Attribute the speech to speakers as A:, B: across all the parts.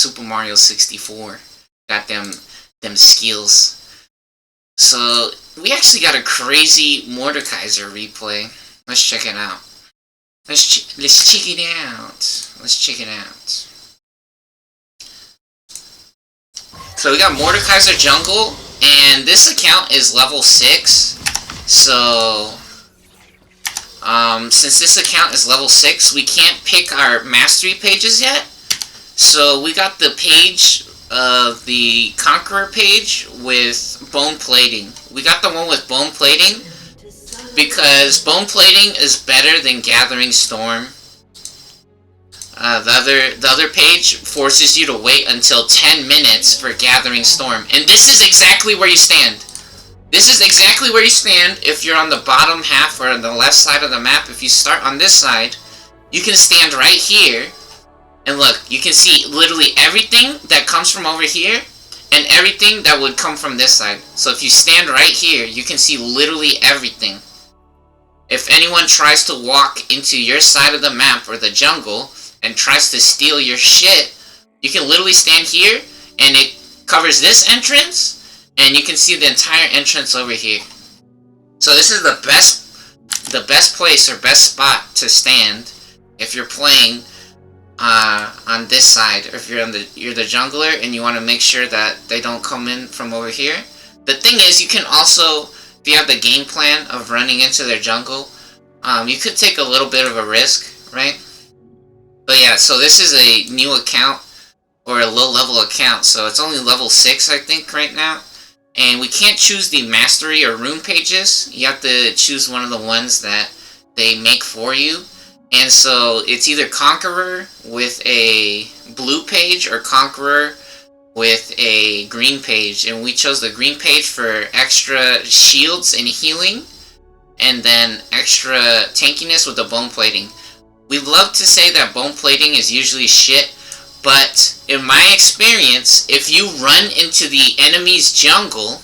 A: Super Mario 64. Got them skills. So, we actually got a crazy Mordekaiser replay. Let's check it out. Let's check it out. Let's check it out. So we got Mordekaiser Jungle, and this account is level 6. So, since this account is level 6, we can't pick our mastery pages yet. So we got the page of the Conqueror page with bone plating. We got the one with bone plating because bone plating is better than Gathering Storm. The other page forces you to wait until 10 minutes for Gathering Storm, and this is exactly where you stand. This is exactly where you stand if you're on the bottom half or on the left side of the map. If you start on this side, you can stand right here. And look, you can see literally everything that comes from over here and everything that would come from this side. So if you stand right here, you can see literally everything. If anyone tries to walk into your side of the map or the jungle and tries to steal your shit, you can literally stand here and it covers this entrance and you can see the entire entrance over here. So this is the best place or best spot to stand if you're playing on this side, or if you're the jungler and you want to make sure that they don't come in from over here. The thing is, you can also, if you have the game plan of running into their jungle, you could take a little bit of a risk, right? But yeah, so this is a new account, or a low level account, so it's only level 6 I think right now. And we can't choose the mastery or rune pages. You have to choose one of the ones that they make for you. And so it's either Conqueror with a blue page or Conqueror with a green page. And we chose the green page for extra shields and healing, and then extra tankiness with the bone plating. We love to say that bone plating is usually shit, but in my experience, if you run into the enemy's jungle,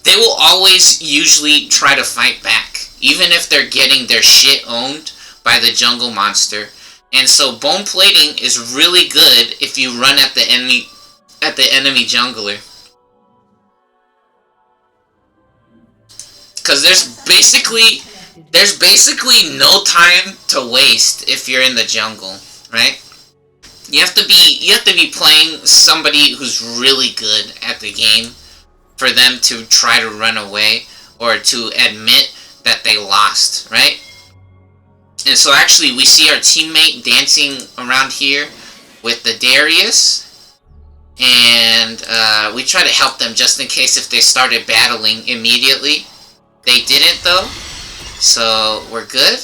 A: they will always usually try to fight back, even if they're getting their shit owned by the jungle monster. And so bone plating is really good if you run at the enemy jungler, because there's basically no time to waste if you're in the jungle, right? You have to be playing somebody who's really good at the game for them to try to run away or to admit that they lost, right? And so actually we see our teammate dancing around here with the Darius, and we try to help them just in case if they started battling immediately. They didn't though, so we're good.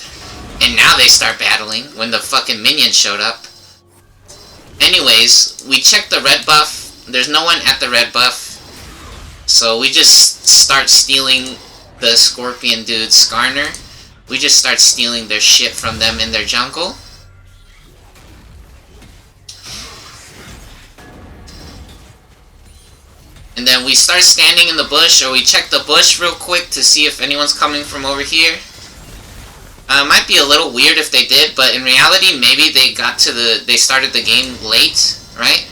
A: And now they start battling when the fucking minions showed up. Anyways, we check the red buff. There's no one at the red buff, so we just start stealing the Scorpion dude, Skarner. We just start stealing their shit from them in their jungle. And then we start standing in the bush, or we check the bush real quick to see if anyone's coming from over here. Might be a little weird if they did, but in reality, maybe they started the game late, right?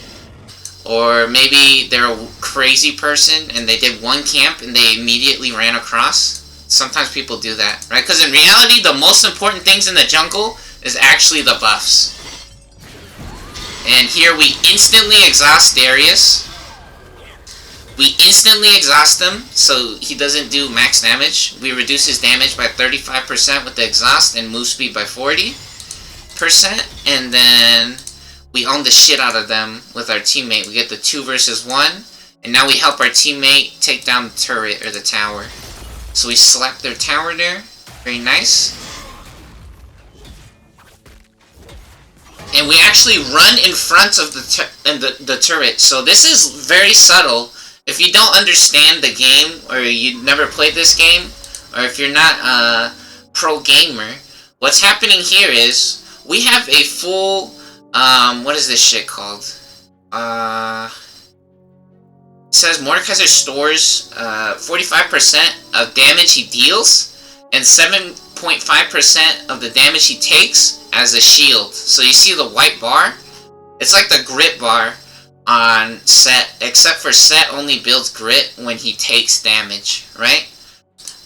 A: Or maybe they're a crazy person and they did one camp and they immediately ran across. Sometimes people do that, right? Because in reality, the most important things in the jungle is actually the buffs. And here we instantly exhaust Darius. We instantly exhaust him, so he doesn't do max damage. We reduce his damage by 35% with the exhaust, and move speed by 40%. And then we own the shit out of them with our teammate. We get the 2 versus 1, and now we help our teammate take down the turret, or the tower. So we slap their tower there. Very nice. And we actually run in front of the turret. So this is very subtle. If you don't understand the game, or you never played this game, or if you're not a pro gamer, what's happening here is we have a full, what is this shit called? It says Mordekaiser stores 45% of damage he deals and 7.5% of the damage he takes as a shield. So you see the white bar? It's like the grit bar on Set, except for Set only builds grit when he takes damage, right?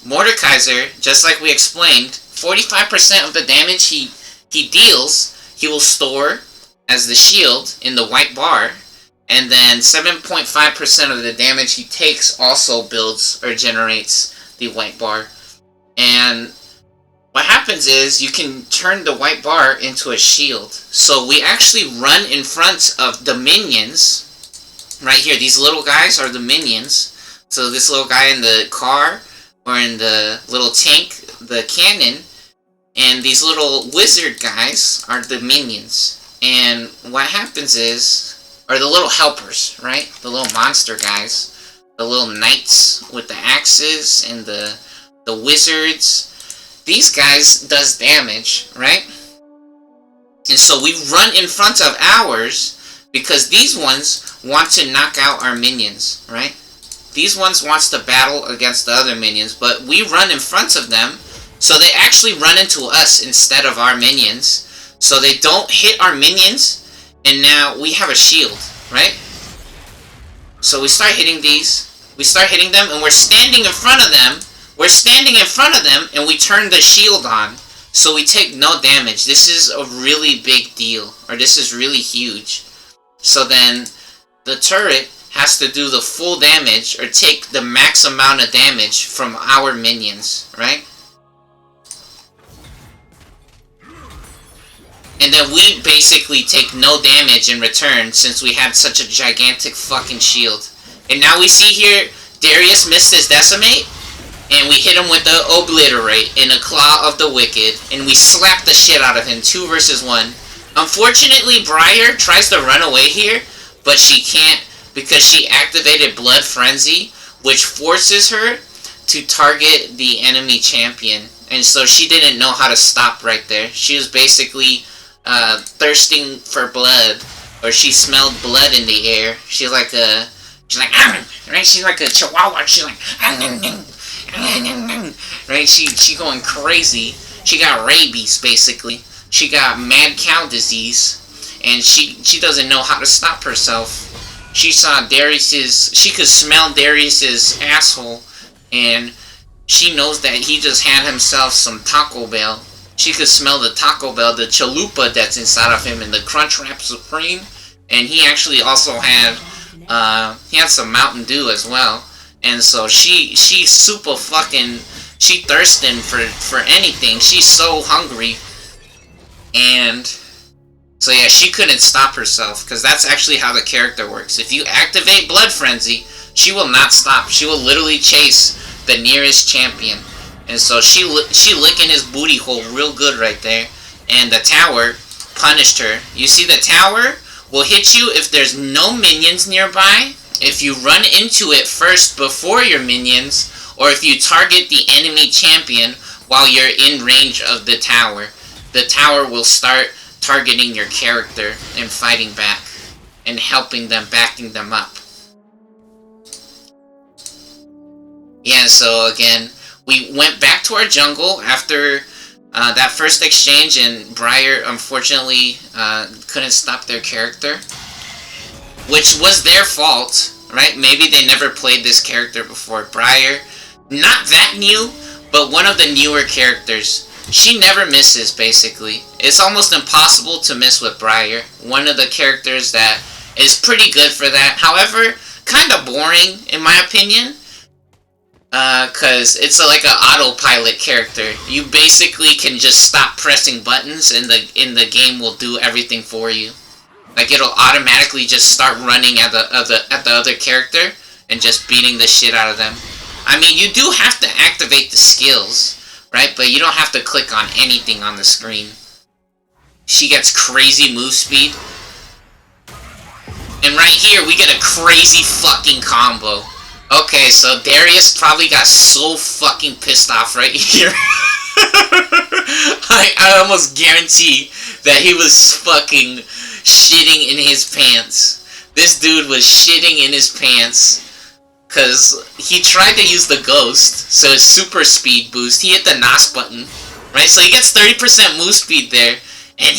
A: Mordekaiser, just like we explained, 45% of the damage he deals, he will store as the shield in the white bar, and then 7.5% of the damage he takes also builds or generates the white bar. And what happens is you can turn the white bar into a shield. So we actually run in front of the minions. Right here, these little guys are the minions. So this little guy in the car, or in the little tank, the cannon, and these little wizard guys are the minions. And what happens is, or the little helpers, right? The little monster guys. The little knights with the axes and the wizards. These guys does damage, right? And so we run in front of ours because these ones want to knock out our minions, right? These ones wants to battle against the other minions, but we run in front of them, so they actually run into us instead of our minions. So they don't hit our minions, and now we have a shield, right? So we start hitting these, we start hitting them, and we're standing in front of them. We're standing in front of them, and we turn the shield on, so we take no damage. This is a really big deal, or this is really huge. So then, the turret has to do the full damage, or take the max amount of damage from our minions, right? And then we basically take no damage in return, since we had such a gigantic fucking shield. And now we see here, Darius missed his decimate, and we hit him with the Obliterate in a Claw of the Wicked, and we slap the shit out of him, 2 versus 1. Unfortunately, Briar tries to run away here, but she can't because she activated Blood Frenzy, which forces her to target the enemy champion. And so she didn't know how to stop right there. She was basically thirsting for blood, or she smelled blood in the air. She's like a right? She's like a chihuahua. She's like right? She going crazy. She got rabies, basically. She got mad cow disease, and she doesn't know how to stop herself. She saw she could smell Darius's asshole, and she knows that he just had himself some Taco Bell. She could smell the Taco Bell, the chalupa that's inside of him, and the Crunchwrap Supreme, and he actually also had some Mountain Dew as well. And so she's super fucking, she thirsting for anything. She's so hungry. And so yeah, she couldn't stop herself, because that's actually how the character works. If you activate Blood Frenzy, she will not stop. She will literally chase the nearest champion. And so she licking his booty hole real good right there. And the tower punished her. You see, the tower will hit you if there's no minions nearby, if you run into it first before your minions, or if you target the enemy champion while you're in range of the tower. The tower will start targeting your character and fighting back and helping them, backing them up. Yeah, so again, we went back to our jungle after that first exchange, and Briar unfortunately couldn't stop their character, which was their fault, right? Maybe they never played this character before. Briar, not that new, but one of the newer characters. She never misses, basically. It's almost impossible to miss with Briar. One of the characters that is pretty good for that. However, kind of boring, in my opinion. Because it's like an autopilot character. You basically can just stop pressing buttons, and the game will do everything for you. Like, it'll automatically just start running at the other character and just beating the shit out of them. I mean, you do have to activate the skills, right? But you don't have to click on anything on the screen. She gets crazy move speed. And right here, we get a crazy fucking combo. Okay, so Darius probably got so fucking pissed off right here. I almost guarantee that he was fucking shitting in his pants. This dude was shitting in his pants. Because he tried to use the ghost, so it's super speed boost. He hit the NOS button, right? So he gets 30% move speed there. And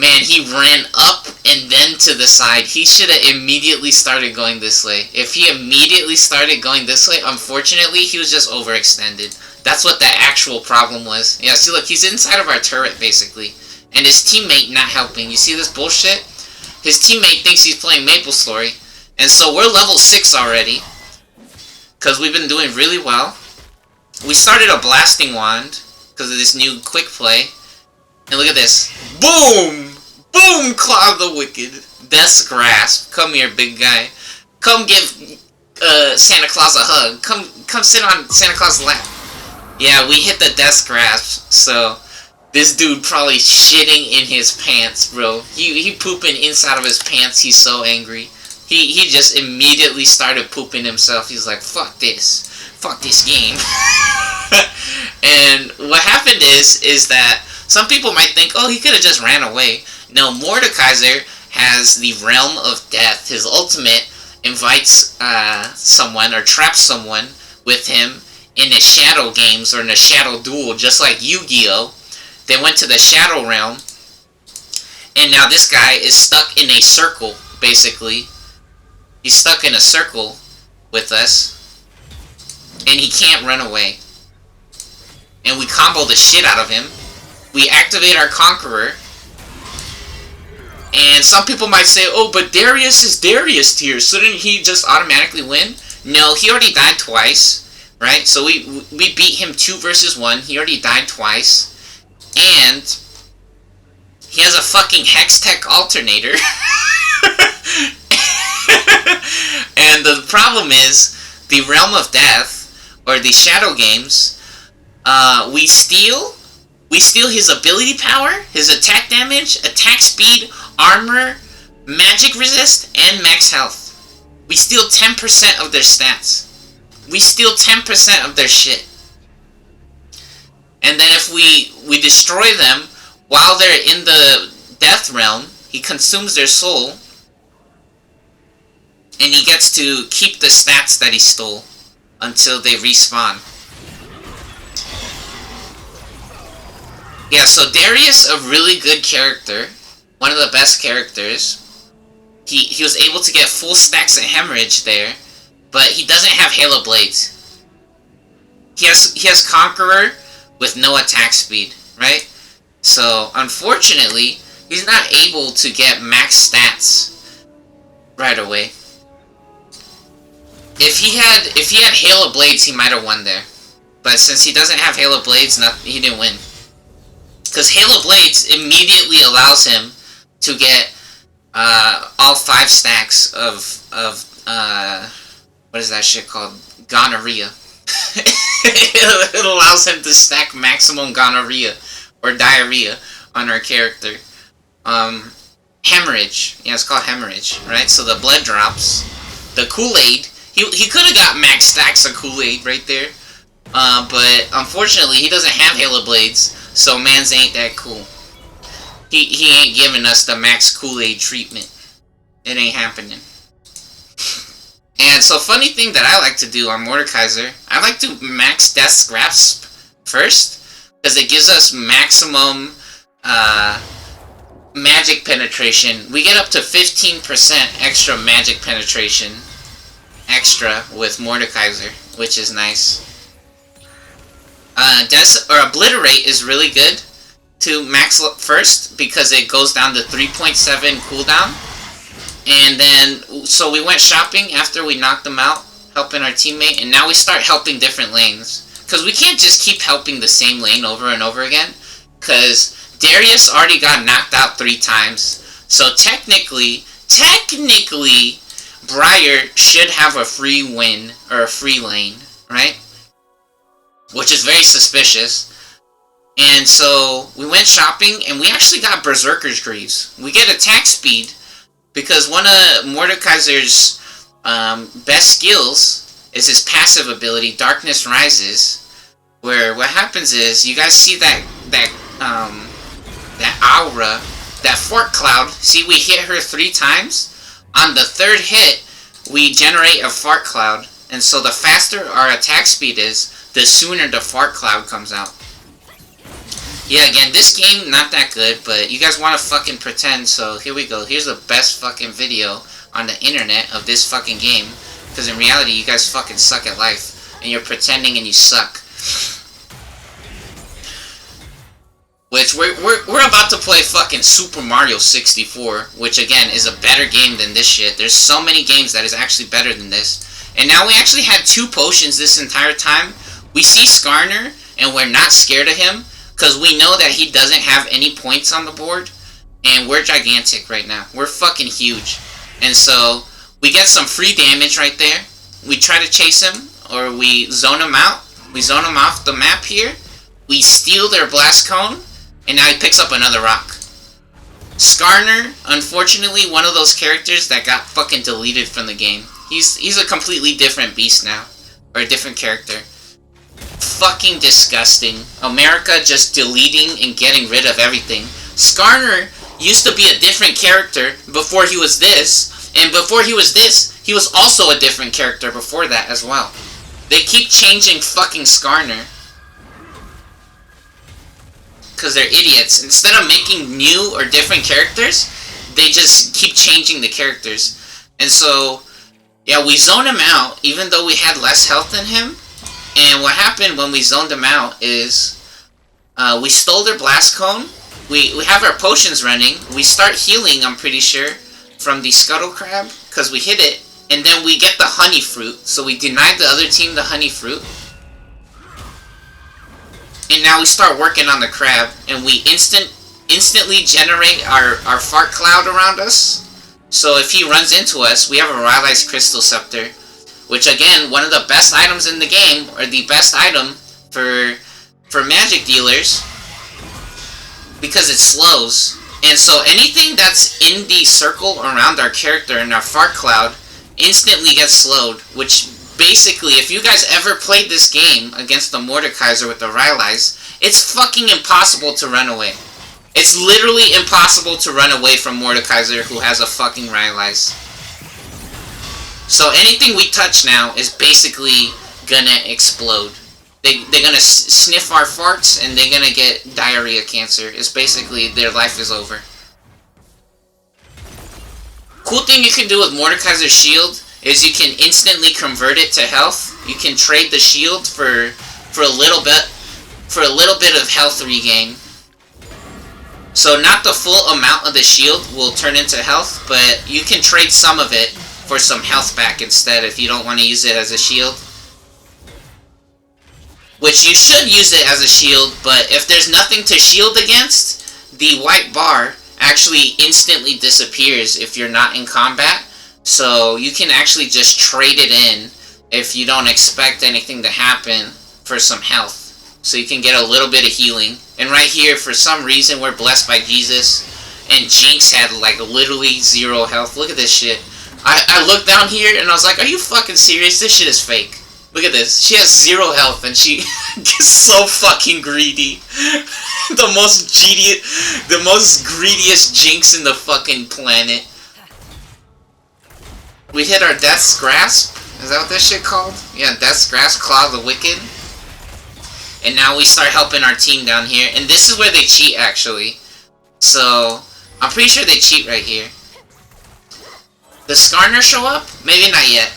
A: Man, he ran up and then to the side. He should have immediately started going this way. If he immediately started going this way, unfortunately, he was just overextended. That's what the actual problem was. Yeah, see, look, he's inside of our turret, basically. And his teammate not helping. You see this bullshit? His teammate thinks he's playing MapleStory. And so we're level 6 already. Because we've been doing really well. We started a blasting wand because of this new quick play. And look at this. Boom! Boom! Claw of the Wicked. Death's Grasp. Come here, big guy. Come give Santa Claus a hug. Come sit on Santa Claus' lap. Yeah, we hit the Death's Grasp. So, this dude probably shitting in his pants, bro. He pooping inside of his pants. He's so angry. He just immediately started pooping himself. He's like, fuck this. Fuck this game. And what happened is that some people might think, oh, he could have just ran away. No, Mordekaiser has the Realm of Death. His ultimate invites someone or traps someone with him in a shadow games or in a shadow duel, just like Yu-Gi-Oh! They went to the Shadow Realm, and now this guy is stuck in a circle, basically. He's stuck in a circle with us, and he can't run away. And we combo the shit out of him. We activate our Conqueror. And some people might say, oh, but Darius is Darius tier. Shouldn't he just automatically win? No, he already died twice, right? So we beat him 2 versus 1. He already died twice. And he has a fucking Hextech alternator. And the problem is, the Realm of Death, or the Shadow Games, we steal his ability power, his attack damage, attack speed, armor, magic resist, and max health. We steal 10% of their stats. We steal 10% of their shit. And then if we destroy them while they're in the Death Realm, he consumes their soul, and he gets to keep the stats that he stole until they respawn. Yeah, so Darius, a really good character. One of the best characters. He was able to get full stacks of Hemorrhage there, but he doesn't have Halo Blades. He has Conqueror with no attack speed, right? So, unfortunately, he's not able to get max stats right away. If he had Halo Blades, he might have won there. But since he doesn't have Halo Blades, he didn't win. Because Halo Blades immediately allows him to get all 5 stacks of what is that shit called? Gonorrhea. It allows him to stack maximum gonorrhea or diarrhea on our character. Hemorrhage. Yeah, it's called Hemorrhage, right? So the blood drops. The Kool-Aid. He could have got max stacks of Kool-Aid right there. But unfortunately, he doesn't have Halo Blades, so mans ain't that cool. He ain't giving us the max Kool-Aid treatment. It ain't happening. And so, funny thing that I like to do on Mordekaiser, I like to max Death's Grasp first, because it gives us maximum magic penetration. We get up to 15% extra magic penetration extra with Mordekaiser, which is nice. Obliterate is really good to max first because it goes down to 3.7 cooldown. And then, so we went shopping after we knocked them out, helping our teammate, and now we start helping different lanes. Because we can't just keep helping the same lane over and over again, because Darius already got knocked out 3 times. So technically, Briar should have a free win, or a free lane, right? Which is very suspicious. And so, we went shopping, and we actually got Berserker's Greaves. We get attack speed, because one of Mordekaiser's best skills is his passive ability, Darkness Rises, where what happens is, you guys see that aura, that fort cloud, see we hit her 3 times? On the 3rd hit, we generate a fart cloud, and so the faster our attack speed is, the sooner the fart cloud comes out. Yeah, again, this game, not that good, but you guys want to fucking pretend, so here we go. Here's the best fucking video on the internet of this fucking game. Because in reality, you guys fucking suck at life. And you're pretending and you suck. Which, we're about to play fucking Super Mario 64. Which, again, is a better game than this shit. There's so many games that is actually better than this. And now we actually had 2 potions this entire time. We see Skarner, and we're not scared of him. Because we know that he doesn't have any points on the board. And we're gigantic right now. We're fucking huge. And so, we get some free damage right there. We try to chase him, or we zone him out. We zone him off the map here. We steal their blast cone. And now he picks up another rock. Skarner, unfortunately, one of those characters that got fucking deleted from the game. He's a completely different beast now. Or a different character. Fucking disgusting. America just deleting and getting rid of everything. Skarner used to be a different character before he was this. And before he was this, he was also a different character before that as well. They keep changing fucking Skarner. Because they're idiots. Instead of making new or different characters, they just keep changing the characters. And so, yeah, we zoned him out, even though we had less health than him. And what happened when we zoned him out is, we stole their blast cone. We have our potions running. We start healing, I'm pretty sure, from the scuttle crab, because we hit it. And then we get the honey fruit. So we denied the other team the honey fruit. And now we start working on the crab, and we instantly generate our fart cloud around us. So if he runs into us, we have a Rylai's Crystal Scepter, which again, one of the best items in the game, or the best item for magic dealers, because it slows. And so anything that's in the circle around our character and our fart cloud instantly gets slowed, which basically, if you guys ever played this game against the Mordekaiser with the Rylai's, it's fucking impossible to run away. It's literally impossible to run away from Mordekaiser who has a fucking Rylai's. So anything we touch now is basically gonna explode. They're gonna sniff our farts and they're gonna get diarrhea cancer. It's basically their life is over. Cool thing you can do with Mordekaiser's shield is you can instantly convert it to health. You can trade the shield for a little bit of health regain. So not the full amount of the shield will turn into health, but you can trade some of it for some health back instead if you don't want to use it as a shield. Which you should use it as a shield, but if there's nothing to shield against, the white bar actually instantly disappears if you're not in combat. So you can actually just trade it in if you don't expect anything to happen for some health. So you can get a little bit of healing. And right here, for some reason, we're blessed by Jesus. And Jinx had like literally 0 health. Look at this shit. I looked down here and I was like, are you fucking serious? This shit is fake. Look at this. She has 0 health and she gets so fucking greedy. the most greediest Jinx in the fucking planet. We hit our Death's Grasp. Is that what that shit called? Yeah, Death's Grasp, Claw of the Wicked. And now we start helping our team down here. And this is where they cheat, actually. So, I'm pretty sure they cheat right here. Does Skarner show up? Maybe not yet.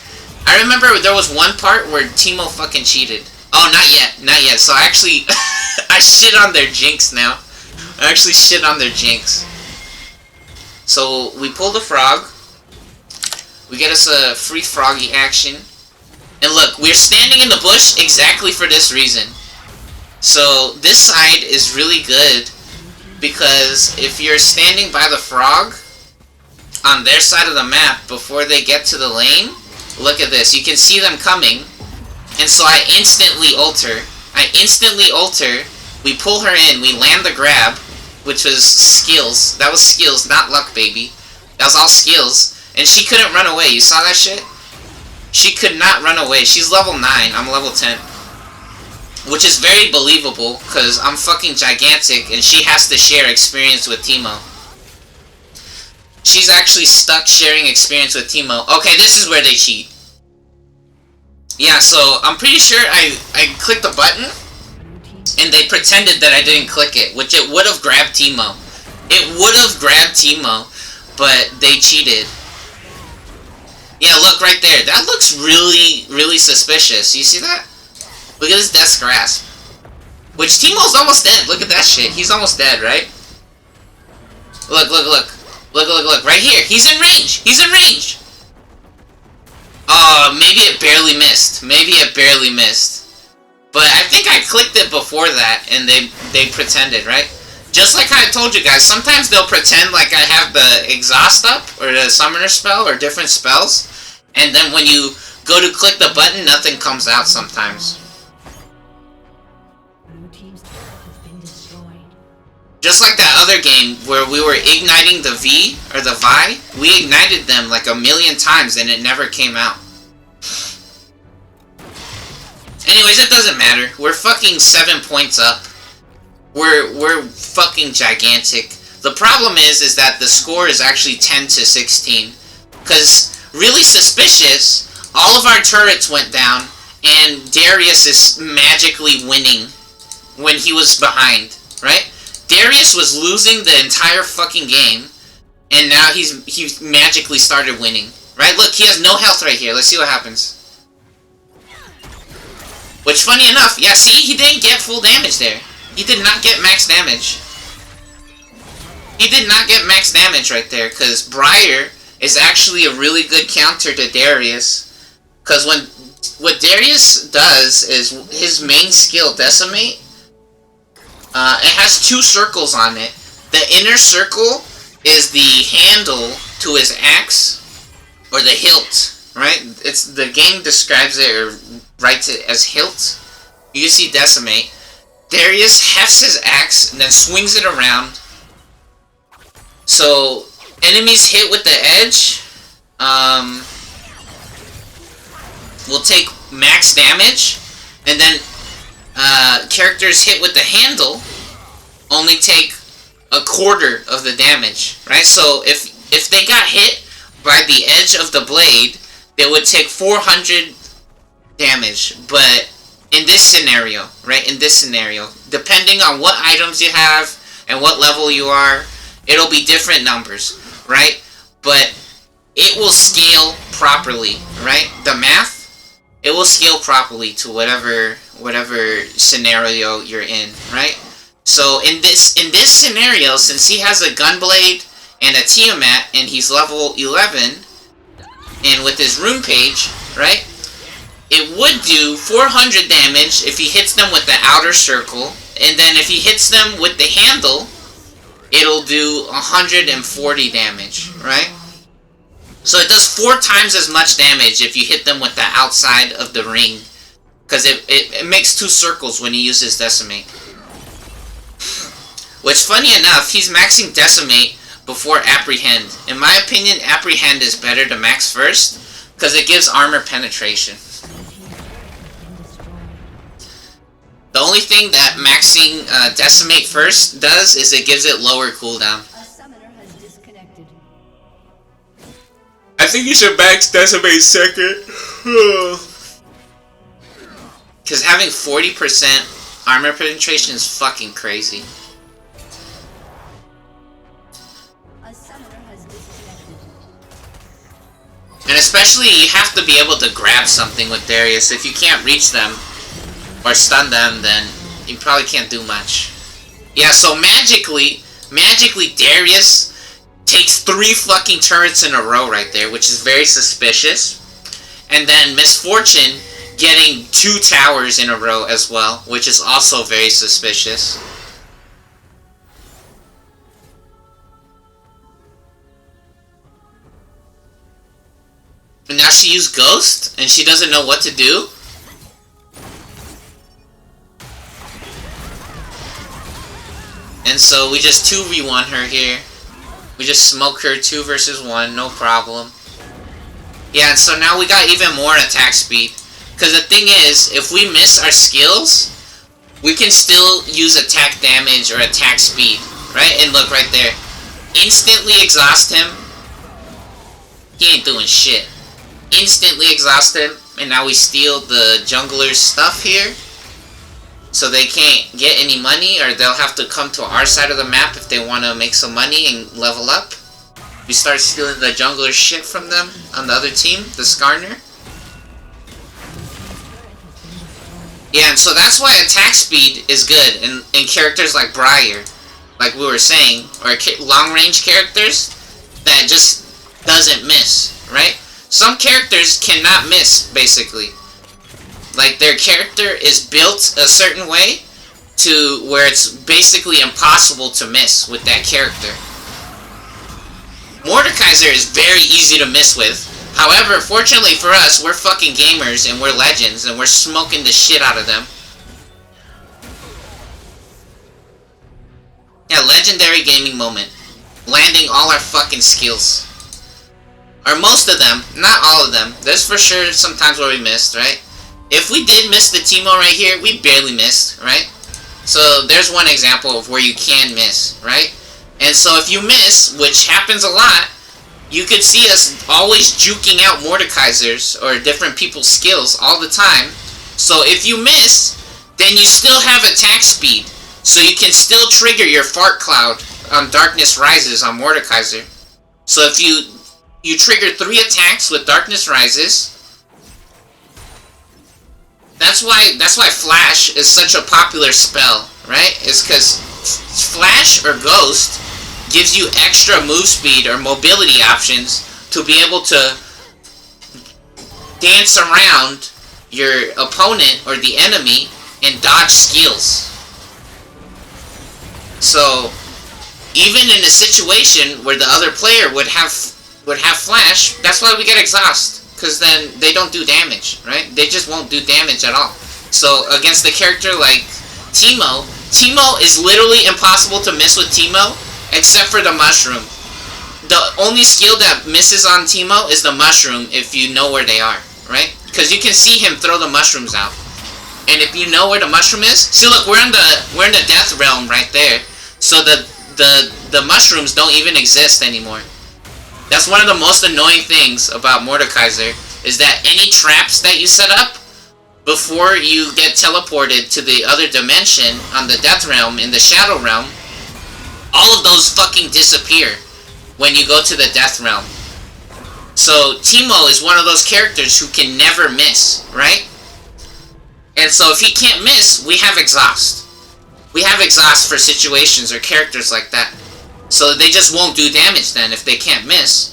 A: I remember there was one part where Teemo fucking cheated. Oh, not yet. Not yet. So actually, I shit on their Jinx now. I actually shit on their Jinx. So, we pull the frog. We get us a free froggy action. And look, we're standing in the bush exactly for this reason. So, this side is really good. Because if you're standing by the frog on their side of the map before they get to the lane, look at this. You can see them coming. And so I instantly alter. We pull her in. We land the grab, which was skills. That was skills, not luck, baby. That was all skills. And she couldn't run away. You saw that shit? She could not run away. She's level 9. I'm level 10. Which is very believable, because I'm fucking gigantic, and she has to share experience with Teemo. She's actually stuck sharing experience with Teemo. Okay, this is where they cheat. Yeah, so I'm pretty sure I clicked the button, And they pretended that I didn't click it, which it would have grabbed Teemo. It would have grabbed Teemo, but they cheated. Yeah, look right there. That looks really, really suspicious. You see that? Look at his Death's Grasp. Which Teemo's almost dead. Look at that shit. He's almost dead, right? Look, look, look. Look, look, look. Right here. He's in range. He's in range. Oh, maybe it barely missed. Maybe it barely missed. But I think I clicked it before that, and they pretended, right? Just like I told you guys, sometimes they'll pretend like I have the exhaust up, or the summoner spell, or different spells, and then when you go to click the button, nothing comes out sometimes. Just like that other game where we were igniting the V, or the Vi, we ignited them like a million times and it never came out. Anyways, it doesn't matter. We're fucking 7 points up. We're fucking gigantic. The problem is that the score is actually 10-16. Because, really suspicious, all of our turrets went down, and Darius is magically winning when he was behind, right? Darius was losing the entire fucking game, and now he's magically started winning, right? Look, he has no health right here. Let's see what happens. Which, funny enough, yeah, see? He didn't get full damage there. He did not get max damage. He did not get max damage right there, because Briar is actually a really good counter to Darius. Because what Darius does is, his main skill, Decimate, it has 2 circles on it. The inner circle is the handle to his axe, or the hilt, right? It's the game describes it, or writes it as hilt. You see Decimate. Darius hefts his axe and then swings it around. So enemies hit with the edge will take max damage, and then characters hit with the handle only take a quarter of the damage, right? So if they got hit by the edge of the blade, they would take 400 damage. But in this scenario, right? In this scenario, depending on what items you have and what level you are, it'll be different numbers, right? But it will scale properly, right? The math, it will scale properly to whatever scenario you're in, right? So in this scenario, since he has a Gunblade and a Tiamat, and he's level 11, and with his rune page, right? It would do 400 damage if he hits them with the outer circle, and then if he hits them with the handle, it'll do 140 damage, right? So it does 4 times as much damage if you hit them with the outside of the ring, because it makes 2 circles when he uses Decimate. Which, funny enough, he's maxing Decimate before Apprehend. In my opinion, Apprehend is better to max first, because it gives armor penetration. The only thing that maxing Decimate first does is it gives it lower cooldown. I think you should max Decimate second. Because having 40% armor penetration is fucking crazy. And especially, you have to be able to grab something with Darius. If you can't reach them or stun them, then you probably can't do much. Yeah, so magically Darius takes 3 fucking turrets in a row right there, which is very suspicious. And then Misfortune getting 2 towers in a row as well, which is also very suspicious. And now she used Ghost, and she doesn't know what to do. And so we just 2v1 her here. We just smoke her 2 versus 1, no problem. Yeah, and so now we got even more attack speed. Because the thing is, if we miss our skills, we can still use attack damage or attack speed, right? And look right there. Instantly exhaust him. He ain't doing shit. Instantly exhaust him, and now we steal the jungler's stuff here. So they can't get any money, or they'll have to come to our side of the map if they want to make some money and level up. We start stealing the jungler shit from them on the other team, the Skarner. Yeah, and so that's why attack speed is good in characters like Briar, like we were saying, or long-range characters that just doesn't miss, right? Some characters cannot miss, basically. Like, their character is built a certain way to where it's basically impossible to miss with that character. Mordekaiser is very easy to miss with. However, fortunately for us, we're fucking gamers and we're legends and we're smoking the shit out of them. Yeah, legendary gaming moment. Landing all our fucking skills. Or most of them, not all of them. There's for sure some times where we missed, right? If we did miss the Teemo right here, we barely missed, right? So there's one example of where you can miss, right? And so if you miss, which happens a lot, you could see us always juking out Mordekaisers or different people's skills all the time. So if you miss, then you still have attack speed. So you can still trigger your fart cloud on Darkness Rises on Mordekaiser. So if you trigger 3 attacks with Darkness Rises, that's why Flash is such a popular spell, right? It's because Flash or Ghost gives you extra move speed or mobility options to be able to dance around your opponent or the enemy and dodge skills. So even in a situation where the other player would have Flash, that's why we get Exhaust, because then they don't do damage, right? They just won't do damage at all. So against the character like Teemo is literally impossible to miss with Teemo, except for the mushroom. The only skill that misses on Teemo is the mushroom if you know where they are, right? Because you can see him throw the mushrooms out. And if you know where the mushroom is, see, look, we're in the death realm right there. So the mushrooms don't even exist anymore. That's one of the most annoying things about Mordekaiser, is that any traps that you set up before you get teleported to the other dimension on the death realm in the shadow realm, all of those fucking disappear when you go to the death realm. So Teemo is one of those characters who can never miss, right? And so if he can't miss, we have Exhaust. We have Exhaust for situations or characters like that. So they just won't do damage then if they can't miss.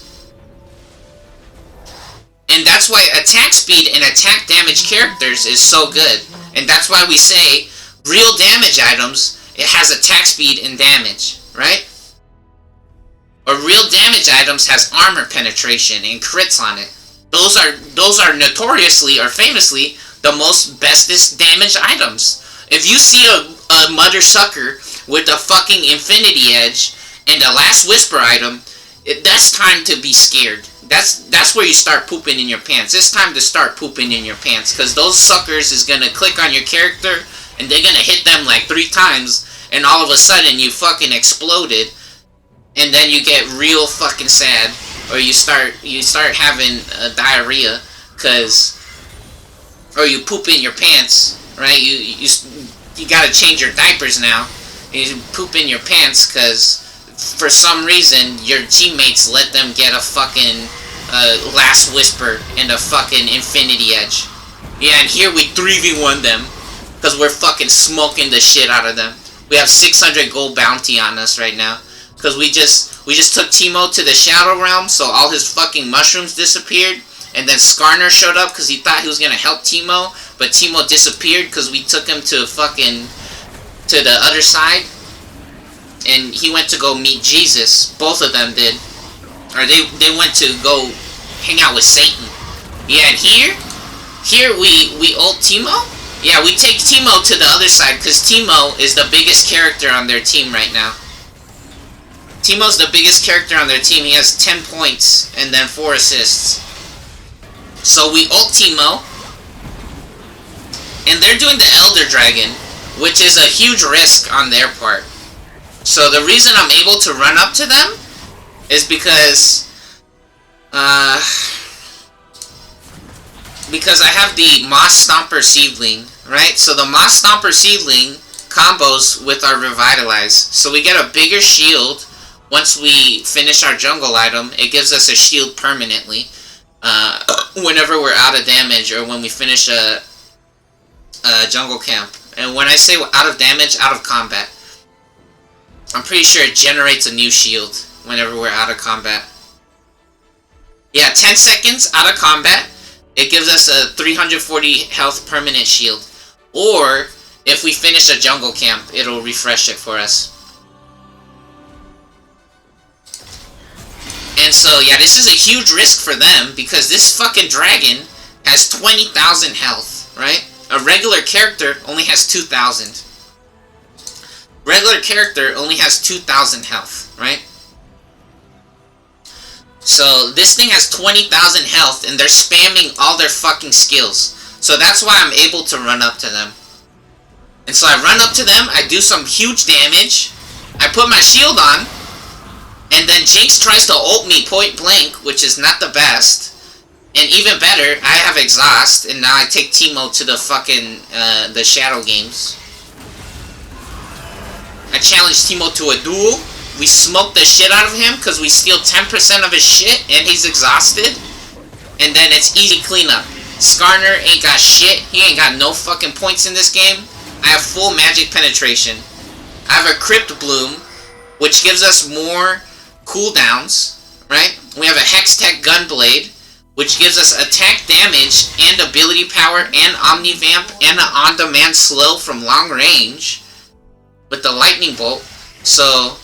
A: And that's why attack speed and attack damage characters is so good. And that's why we say real damage items, it has attack speed and damage, right? Or real damage items has armor penetration and crits on it. Those are notoriously or famously the most bestest damage items. If you see a Mother Sucker with a fucking Infinity Edge and a Last Whisper item, that's time to be scared. That's where you start pooping in your pants. It's time to start pooping in your pants, because those suckers is gonna click on your character and they're gonna hit them like 3 times, and all of a sudden you fucking exploded, and then you get real fucking sad, or you start having diarrhea, or you poop in your pants, right? You gotta change your diapers now. You poop in your pants because for some reason your teammates let them get a fucking Last Whisper and a fucking Infinity Edge. Yeah, and here we 3v1 them because we're fucking smoking the shit out of them. We have 600 gold bounty on us right now because we just took Teemo to the Shadow Realm, so all his fucking mushrooms disappeared. And then Skarner showed up because he thought he was gonna help Teemo, but Teemo disappeared because we took him to the other side, and he went to go meet Jesus. Both of them did, or they went to go hang out with Satan. Yeah, and here we ult Teemo. Yeah, we take Teemo to the other side because Teemo is the biggest character on their team right now. Teemo's the biggest character on their team. He has 10 points and then 4 assists. So we ult Teemo, and they're doing the Elder Dragon, which is a huge risk on their part. So the reason I'm able to run up to them is because I have the Moss Stomper Seedling, right? So the Moss Stomper Seedling combos with our Revitalize. So we get a bigger shield once we finish our jungle item. It gives us a shield permanently whenever we're out of damage or when we finish a jungle camp. And when I say out of damage, out of combat, I'm pretty sure it generates a new shield whenever we're out of combat. Yeah, 10 seconds out of combat, it gives us a 340 health permanent shield. Or, if we finish a jungle camp, it'll refresh it for us. And so, yeah, this is a huge risk for them, because this fucking dragon has 20,000 health, right? A regular character only has 2,000. Regular character only has 2,000 health, right? So, this thing has 20,000 health, and they're spamming all their fucking skills. So that's why I'm able to run up to them. And so I run up to them, I do some huge damage, I put my shield on, and then Jinx tries to ult me point blank, which is not the best. And even better, I have exhaust, and now I take Teemo to the fucking, the Shadow Games. I challenge Teemo to a duel. We smoke the shit out of him, because we steal 10% of his shit, and he's exhausted. And then it's easy cleanup. Skarner ain't got shit. He ain't got no fucking points in this game. I have full magic penetration. I have a Crypt Bloom, which gives us more cooldowns, right? We have a Hextech Gunblade, which gives us attack damage and ability power and Omnivamp and an on-demand slow from long range with the Lightning Bolt. So,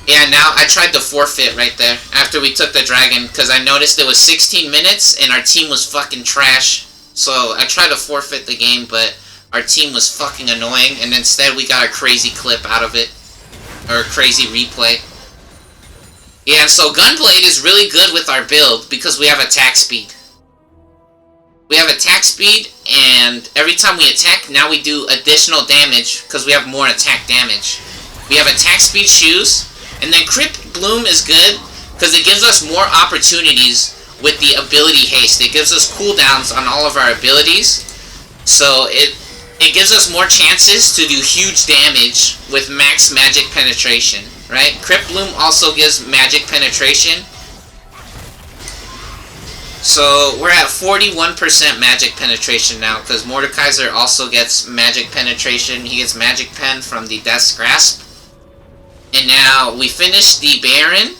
A: yeah, now I tried to forfeit right there after we took the dragon because I noticed it was 16 minutes and our team was fucking trash. So I tried to forfeit the game, but our team was fucking annoying, and instead we got a crazy clip out of it. Or a crazy replay. Yeah, so Gunblade is really good with our build because we have attack speed. We have attack speed, and every time we attack, now we do additional damage because we have more attack damage. We have attack speed shoes, and then Crypt Bloom is good because it gives us more opportunities with the ability haste. It gives us cooldowns on all of our abilities, so it gives us more chances to do huge damage with max magic penetration, right? Crypt Bloom also gives magic penetration. So we're at 41% magic penetration now because Mordekaiser also gets magic penetration. He gets magic pen from the Death's Grasp. And now we finished the Baron,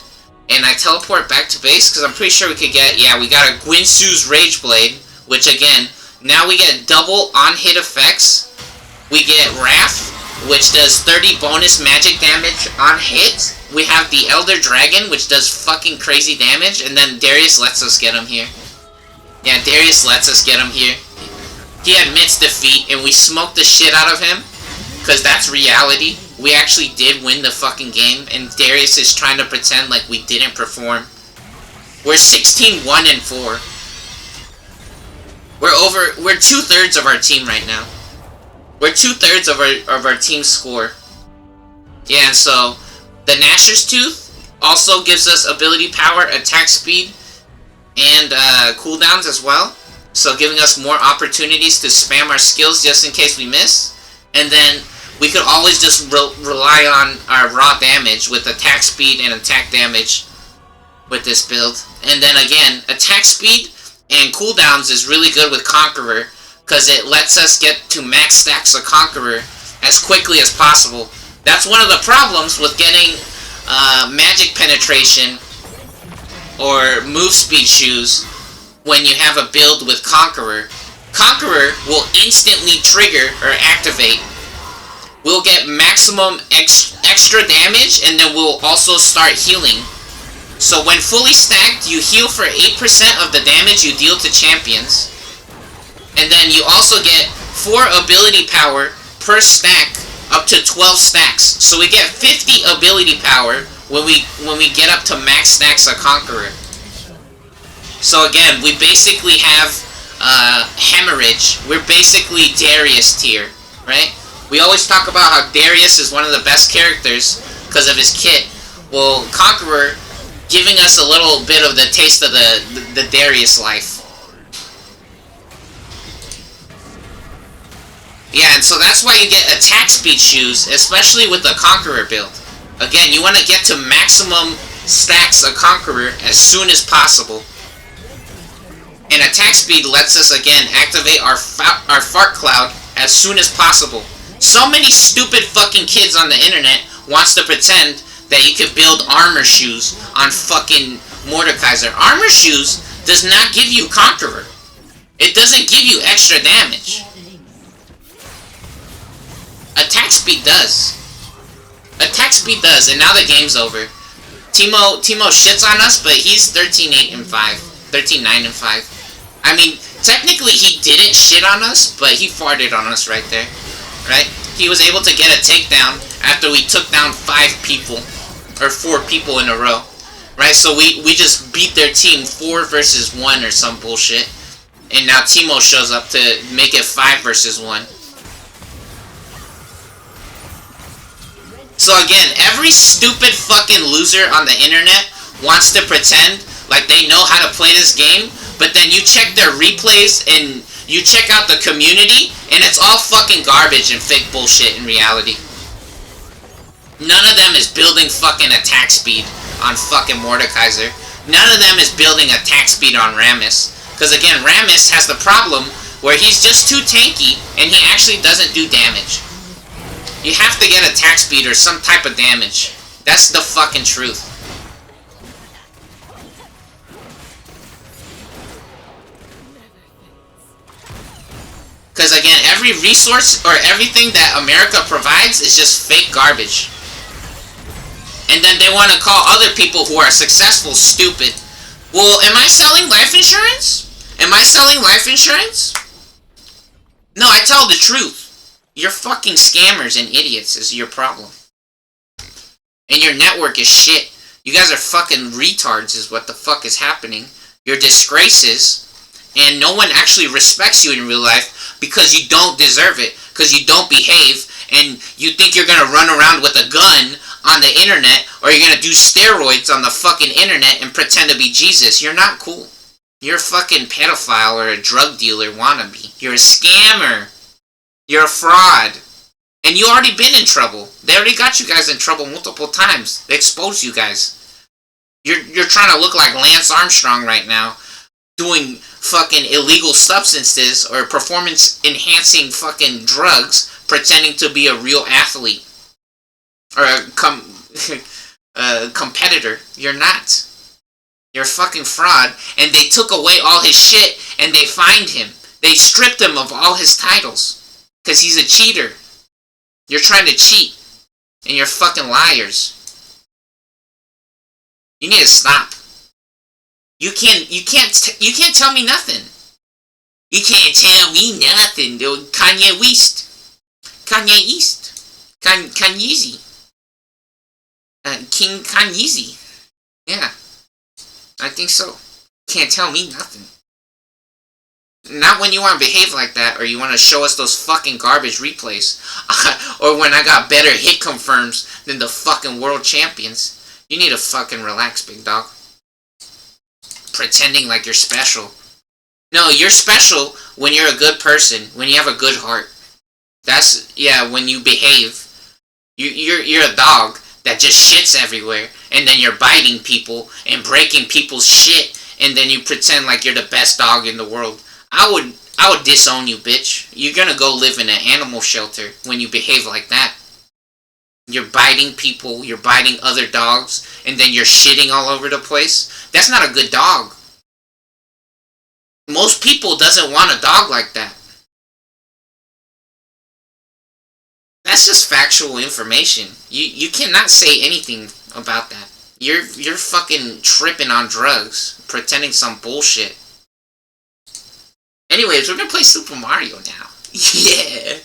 A: and I teleport back to base because I'm pretty sure we could get, yeah, we got a Guinsoo's Rage Blade, which again, now we get double on-hit effects. We get Wrath, which does 30 bonus magic damage on hit. We have the Elder Dragon, which does fucking crazy damage, and then Darius lets us get him here. Yeah, Darius lets us get him here. He admits defeat, and we smoke the shit out of him, because that's reality. We actually did win the fucking game, and Darius is trying to pretend like we didn't perform. We're 16-1-4. We're 2/3 of our team right now. We're 2/3 of our team's score. Yeah, and so the Gnasher's Tooth also gives us ability power, attack speed, and cooldowns as well. So giving us more opportunities to spam our skills just in case we miss. And then we could always just rely on our raw damage with attack speed and attack damage with this build. And then again, attack speed and cooldowns is really good with Conqueror because it lets us get to max stacks of Conqueror as quickly as possible. That's one of the problems with getting magic penetration or move speed shoes when you have a build with Conqueror. Conqueror will instantly trigger or activate. We'll get maximum extra damage, and then we'll also start healing. So when fully stacked, you heal for 8% of the damage you deal to champions. And then you also get 4 ability power per stack, up to 12 stacks. So we get 50 ability power when we get up to max stacks of Conqueror. So again, we basically have Hemorrhage. We're basically Darius tier, right? We always talk about how Darius is one of the best characters because of his kit. Well, Conqueror giving us a little bit of the taste of the Darius life. Yeah, and so that's why you get attack speed shoes, especially with the Conqueror build. Again, you want to get to maximum stacks of Conqueror as soon as possible. And attack speed lets us, again, activate our fart cloud as soon as possible. So many stupid fucking kids on the internet wants to pretend that you could build armor shoes on fucking Mordekaiser. Armor shoes does not give you Conqueror. It doesn't give you extra damage. Attack speed does. Attack speed does, and now the game's over. Timo shits on us, but he's 13-8 and 5. 13-9 and 5. I mean, technically he didn't shit on us, but he farted on us right there. Right? He was able to get a takedown after we took down 5 people. Or 4 people in a row. Right? So we just beat their team 4 versus 1 or some bullshit. And now Timo shows up to make it 5 versus 1. So again, every stupid fucking loser on the internet wants to pretend like they know how to play this game, but then you check their replays and you check out the community, and it's all fucking garbage and fake bullshit in reality. None of them is building fucking attack speed on fucking Mordekaiser. None of them is building attack speed on Rammus. Because again, Rammus has the problem where he's just too tanky and he actually doesn't do damage. You have to get attack speed or some type of damage. That's the fucking truth. Because again, every resource or everything that America provides is just fake garbage. And then they want to call other people who are successful stupid. Well, am I selling life insurance? Am I selling life insurance? No, I tell the truth. You're fucking scammers and idiots is your problem. And your network is shit. You guys are fucking retards is what the fuck is happening. You're disgraces. And no one actually respects you in real life because you don't deserve it. Because you don't behave. And you think you're gonna run around with a gun on the internet. Or you're gonna do steroids on the fucking internet and pretend to be Jesus. You're not cool. You're a fucking pedophile or a drug dealer wannabe. You're a scammer. You're a fraud. And you already been in trouble. They already got you guys in trouble multiple times. They exposed you guys. You're trying to look like Lance Armstrong right now. Doing fucking illegal substances or performance enhancing fucking drugs. Pretending to be a real athlete. Or a competitor. You're not. You're a fucking fraud. And they took away all his shit and they fined him. They stripped him of all his titles. Because he's a cheater. You're trying to cheat. And you're fucking liars. You need to stop. You can't tell me nothing. You can't tell me nothing. Kanye West. Kanye East. Kanyeezy. King Kanyeezy. Yeah. I think so. Can't tell me nothing. Not when you want to behave like that, or you want to show us those fucking garbage replays. Or when I got better hit confirms than the fucking world champions. You need to fucking relax, big dog. Pretending like you're special. No, you're special when you're a good person, when you have a good heart. That's, yeah, when you behave. You're a dog that just shits everywhere, and then you're biting people and breaking people's shit, and then you pretend like you're the best dog in the world. I would disown you, bitch. You're gonna go live in an animal shelter when you behave like that. You're biting people, you're biting other dogs, and then you're shitting all over the place. That's not a good dog. Most people doesn't want a dog like that. That's just factual information. You cannot say anything about that. You're fucking tripping on drugs, pretending some bullshit. Anyways, we're gonna play Super Mario now. Yeah!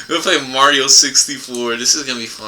A: We're gonna play Mario 64. This is gonna be fun.